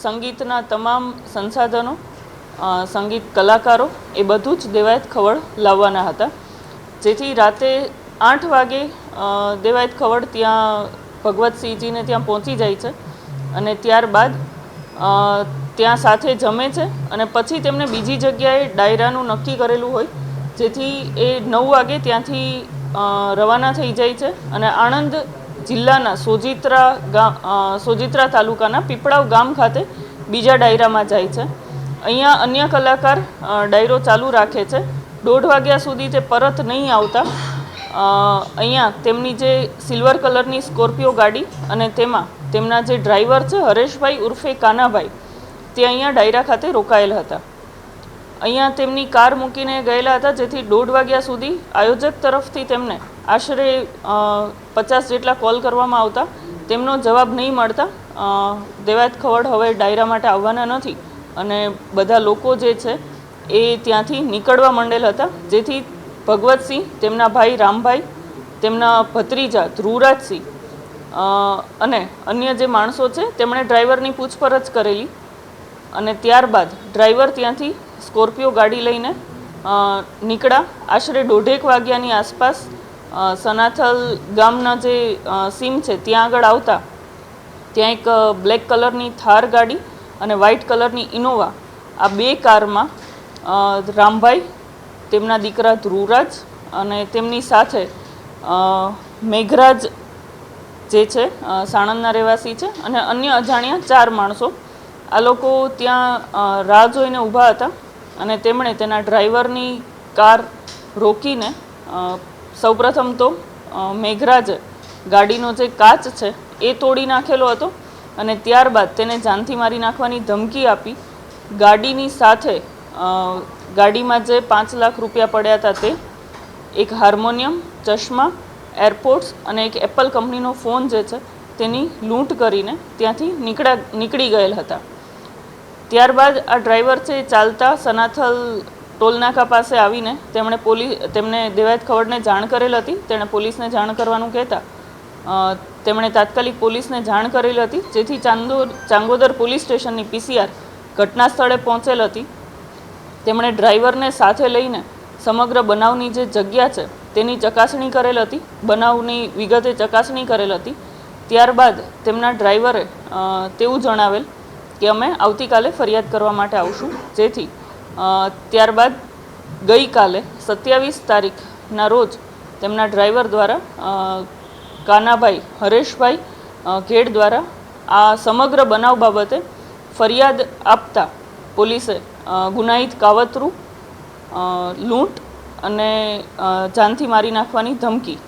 સંગીતના તમામ સંસાધનો, સંગીત કલાકારો એ બધું જ દેવાયત ખવડ લાવવાના હતા, જેથી રાતે 8 વાગે દેવાયત ખવડ ત્યાં ભગવતસિંહજીને ત્યાં પહોંચી જાય છે અને ત્યારબાદ ત્યાં સાથે જમે છે અને પછી તેમને બીજી જગ્યાએ ડાયરાનું નક્કી કરેલું હોય, જેથી એ 9 વાગે ત્યાંથી રવાના થઈ જાય છે અને આણંદ જિલ્લાના સોજિત્રા તાલુકાના પીપળાવ ગામ ખાતે બીજા ડાયરામાં જાય છે. અહીંયા અન્ય કલાકાર ડાયરો ચાલુ રાખે છે. 1:30 વાગ્યા સુધી તે પરત નહીં આવતા અહીંયા તેમની જે સિલ્વર કલરની સ્કોર્પિયો ગાડી અને તેમાં તેમના જે ડ્રાઈવર છે હરેશભાઈ ઉર્ફે કાનાભાઈ, તે અહીંયા ડાયરા ખાતે રોકાયેલ હતા. અહીંયા તેમની કાર મૂકીને ગયેલા હતા, જેથી 1:30 વાગ્યા સુધી આયોજક તરફથી તેમને આશરે 50 જેટલા કોલ કરવામાં આવતા તેમનો જવાબ નહીં મળતા દેવાયત ખવડ હવે ડાયરા માટે આવવાના નથી અને બધા લોકો જે છે એ ત્યાંથી નીકળવા માંડેલ હતા, જેથી ભગવતસિંહ, તેમના ભાઈ રામભાઈ, તેમના ભત્રીજા ધ્રુવરાજસિંહ અને અન્ય જે માણસો છે તેમણે ડ્રાઈવરની પૂછપરછ કરેલી અને ત્યારબાદ ડ્રાઈવર ત્યાંથી સ્કોર્પિયો ગાડી લઈને નીકળ્યા. આશરે 1:30 વાગ્યાની આસપાસ સનાથલ ગામના જે સીમ છે ત્યાં આગળ આવતા ત્યાં એક બ્લેક કલરની થાર ગાડી અને વ્હાઇટ કલરની ઇનોવા, આ 2 કારમાં રામભાઈ, તેમના દીકરા ધ્રુવરાજ અને તેમની સાથે મેઘરાજ જે છે સાણંદના રહેવાસી છે અને અન્ય અજાણ્યા 4 માણસો, આ લોકો ત્યાં રાહ જોઈને ઊભા હતા અને તેમણે તેના ડ્રાઈવરની કાર રોકીને સૌપ્રથમ તો મેઘરાજે ગાડીનો જે કાચ છે એ તોડી નાખેલો હતો અને ત્યારબાદ તેને જાનથી મારી નાખવાની ધમકી આપી ગાડીની સાથે ગાડીમાં જે 5 લાખ રૂપિયા પડ્યા હતા તે, એક હાર્મોનિયમ, ચશ્મા, એરપોર્ટ્સ અને એક એપલ કંપનીનો ફોન જે છે તેની લૂંટ કરીને ત્યાંથી નીકળી ગયેલ હતા. ત્યારબાદ આ ડ્રાઈવર છે ચાલતા સનાથલ ટોલનાકા પાસે આવીને તેમણે દેવાયત ખવડને જાણ કરેલ હતી. તેણે પોલીસને જાણ કરવાનું કહેતા તેમણે તાત્કાલિક પોલીસને જાણ કરેલી હતી, જેથી ચાંગોદર પોલીસ સ્ટેશનની PCR ઘટના સ્થળે પહોંચેલ હતી. તેમણે ડ્રાઈવરને સાથે લઈને સમગ્ર બનાવની જે જગ્યા છે તેની ચકાસણી કરેલ હતી, બનાવની વિગતે ચકાસણી કરેલ હતી. ત્યારબાદ તેમના ડ્રાઈવરે તેવું જણાવેલ કે અમે આવતીકાલે ફરિયાદ કરવા માટે આવશું, જેથી ત્યારબાદ ગઈકાલે 27 તારીખના રોજ તેમના ડ્રાઈવર દ્વારા કાનાભાઈ, હરેશભાઈ ઘેડ દ્વારા આ સમગ્ર બનાવ બાબતે ફરિયાદ આપતા પોલીસે ગુનાહિત કાવતરું, લૂંટ અને જાનથી મારી નાખવાની ધમકી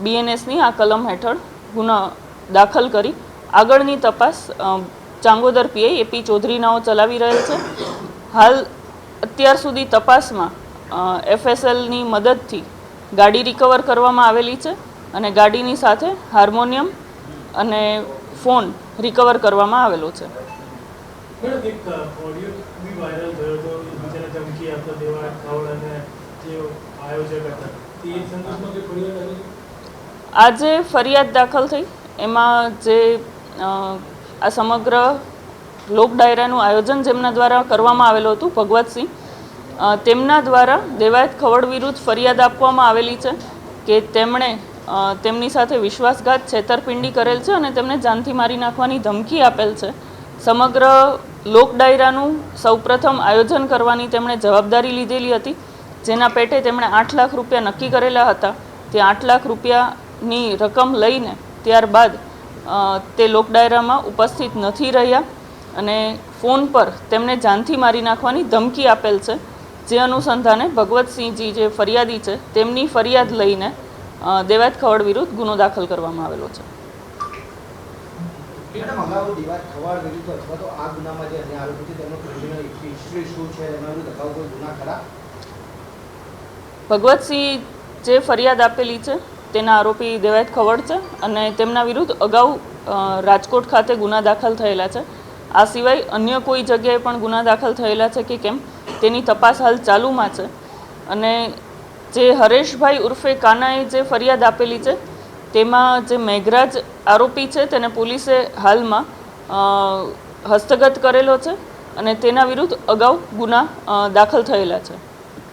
BNSની આ કલમ હેઠળ ગુનો દાખલ કરી આગળની તપાસ ચાંગોદર PI AP ચૌધરીનાઓ ચલાવી રહેલ છે. હાલ અત્યાર સુધી તપાસમાં FSLની મદદથી ગાડી રિકવર કરવામાં આવેલી છે અને ગાડીની સાથે હાર્મોનિયમ અને ફોન રિકવર કરવામાં આવેલો છે. આજે ફરિયાદ દાખલ થઈ, એમાં જે આ સમગ્ર લોક ડાયરાનું આયોજન જેમના દ્વારા કરવામાં આવેલું હતું ભગવતસિંહ, તેમના દ્વારા દેવાયત ખવડ વિરુદ્ધ ફરિયાદ આપવામાં આવેલી છે કે તેમણે તેમની સાથે વિશ્વાસઘાત, છેતરપિંડી કરેલ છે અને તેમને જાનથી મારી નાખવાની ધમકી આપેલ છે. સમગ્ર લોક ડાયરાનું સૌપ્રથમ આયોજન કરવાની તેમણે જવાબદારી લીધેલી હતી, જેના પેટે તેમણે 8 લાખ રૂપિયા નક્કી કરેલા હતા. તે 8 લાખ રૂપિયાની રકમ લઈને ત્યારબાદ તે લોક ડાયરામાં ઉપસ્થિત નથી રહ્યા અને ફોન પર તેમને જાનથી મારી નાખવાની ધમકી આપેલ છે. જે અનુસંધાને ભગવતસિંહજી જે ફરિયાદી છે તેમની ફરિયાદ લઈને દેવાયત ખવડ વિરુદ્ધ ગુનો દાખલ કરવામાં આવેલો છે. ભગવતસિંહ જે ફરિયાદ આપેલી છે તેના આરોપી દેવાયત ખવડ છે અને તેમના વિરુદ્ધ અગાઉ રાજકોટ ખાતે ગુના દાખલ થયેલા છે. આ સિવાય અન્ય કોઈ જગ્યાએ પણ ગુના દાખલ થયેલા છે કે કેમ તેની તપાસ હાલ ચાલુમાં છે. અને જે હરેશભાઈ ઉર્ફે કાનાએ જે ફરિયાદ આપેલી છે તેમાં જે મેઘરાજ આરોપી છે તેને પોલીસે હાલમાં હસ્તગત કરેલો છે અને તેના વિરુદ્ધ અગાઉ ગુના દાખલ થયેલા છે.